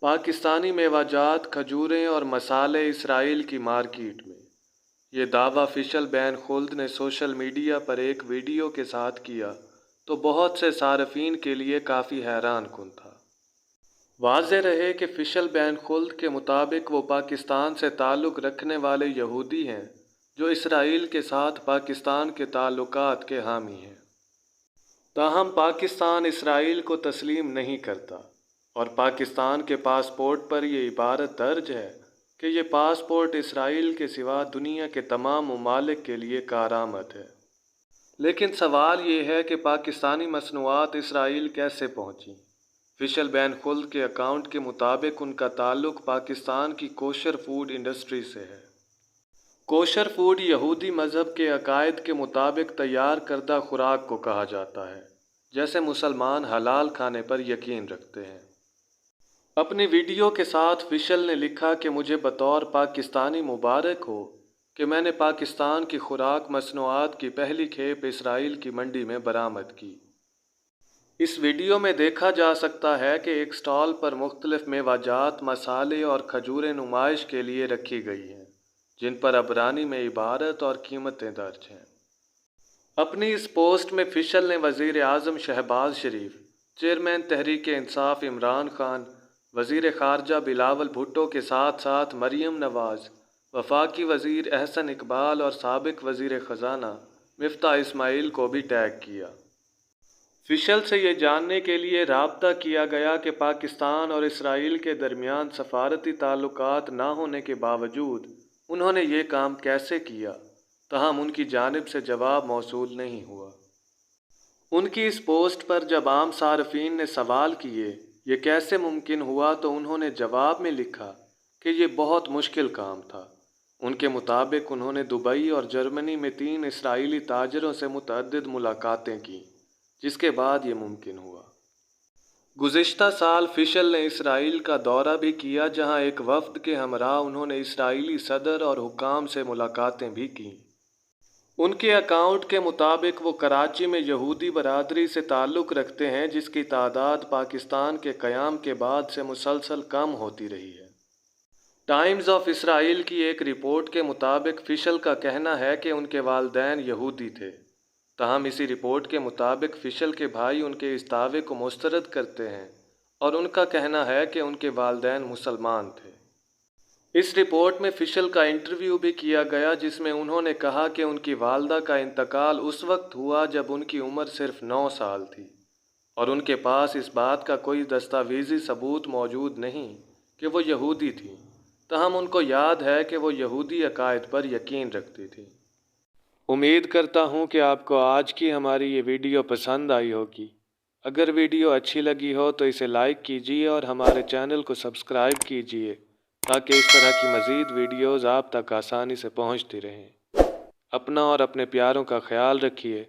पाकिस्तानी मेवाजात, खजूरें और मसाले इसराइल की मार्केट में। ये दावा फिशल बैन खुल्द ने सोशल मीडिया पर एक वीडियो के साथ किया तो बहुत से सार्फिन के लिए काफ़ी हैरान कुन था। वाज़ेह रहे कि फिशल बैन खुल्द के मुताबिक वो पाकिस्तान से ताल्लुक़ रखने वाले यहूदी हैं जो इसराइल के साथ पाकिस्तान के ताल्लुकात के हामी हैं। ताहम पाकिस्तान इसराइल को तस्लीम नहीं करता और पाकिस्तान के पासपोर्ट पर यह इबारत दर्ज है कि ये पासपोर्ट इसराइल के सिवा दुनिया के तमाम ममालिक के लिए कारआमद है। लेकिन सवाल ये है कि पाकिस्तानी मसनूआत इसराइल कैसे पहुँची। फिशल बैन खुल्द के अकाउंट के मुताबिक उनका ताल्लुक़ पाकिस्तान की कोशर फूड इंडस्ट्री से है। कोशर फूड यहूदी मज़हब के अकायद के मुताबिक तैयार करदा खुराक को कहा जाता है, जैसे मुसलमान हलाल खाने पर यकीन रखते हैं। अपनी वीडियो के साथ फिशल ने लिखा कि मुझे बतौर पाकिस्तानी मुबारक हो कि मैंने पाकिस्तान की खुराक मसनूआत की पहली खेप इसराइल की मंडी में बरामद की। इस वीडियो में देखा जा सकता है कि एक स्टॉल पर मुख्तलिफ मेवाजात, मसाले और खजूरें नुमाइश के लिए रखी गई हैं, जिन पर अबरानी में इबारत और कीमतें दर्ज हैं। अपनी इस पोस्ट में फिशल ने वज़ीर आज़म शहबाज शरीफ, चेयरमैन तहरीक इंसाफ इमरान खान, वज़ीर ख़ारजा बिलावल भुट्टो के साथ साथ मरीम नवाज़, वफाकी वज़ीर अहसन इकबाल और साबिक वज़ीर ख़ज़ाना मिफ्ता इस्माइल को भी टैग किया। फिशल से ये जानने के लिए राब्ता किया गया कि पाकिस्तान और इसराइल के दरमियान सफारती ताल्लुकात ना होने के बावजूद उन्होंने ये काम कैसे किया, ताहम उनकी जानिब से जवाब मौसूल नहीं हुआ। उनकी इस पोस्ट पर जब आम सार्फिन ने सवाल किए ये कैसे मुमकिन हुआ तो उन्होंने जवाब में लिखा कि ये बहुत मुश्किल काम था। उनके मुताबिक उन्होंने दुबई और जर्मनी में 3 इसराइली ताजरों से मुतअद्दिद मुलाकातें की, जिसके बाद ये मुमकिन हुआ। गुज़िश्ता साल फिशल ने इसराइल का दौरा भी किया, जहां एक वफ़द के हमरा उन्होंने इसराइली सदर और हुक्काम से मुलाकातें भी की। उनके अकाउंट के मुताबिक वो कराची में यहूदी बरादरी से ताल्लुक़ रखते हैं, जिसकी तादाद पाकिस्तान के क़याम के बाद से मुसलसल कम होती रही है। टाइम्स ऑफ इसराइल की एक रिपोर्ट के मुताबिक फिशल का कहना है कि उनके वालिदैन यहूदी थे, ताहम इसी रिपोर्ट के मुताबिक फिशल के भाई उनके इस दावे को मुस्तरद करते हैं और उनका कहना है कि उनके वालिदैन मुसलमान थे। इस रिपोर्ट में फिशल का इंटरव्यू भी किया गया, जिसमें उन्होंने कहा कि उनकी वालदा का इंतकाल उस वक्त हुआ जब उनकी उम्र सिर्फ 9 साल थी और उनके पास इस बात का कोई दस्तावेज़ी सबूत मौजूद नहीं कि वो यहूदी थी, ताहम उनको याद है कि वो यहूदी अकायद पर यकीन रखती थी। उम्मीद करता हूँ कि आपको आज की हमारी ये वीडियो पसंद आई होगी। अगर वीडियो अच्छी लगी हो तो इसे लाइक कीजिए और हमारे चैनल को सब्सक्राइब कीजिए ताकि इस तरह की मज़ीद वीडियोज़ आप तक आसानी से पहुँचती रहें। अपना और अपने प्यारों का ख्याल रखिए।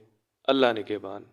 अल्लाह निगहबान।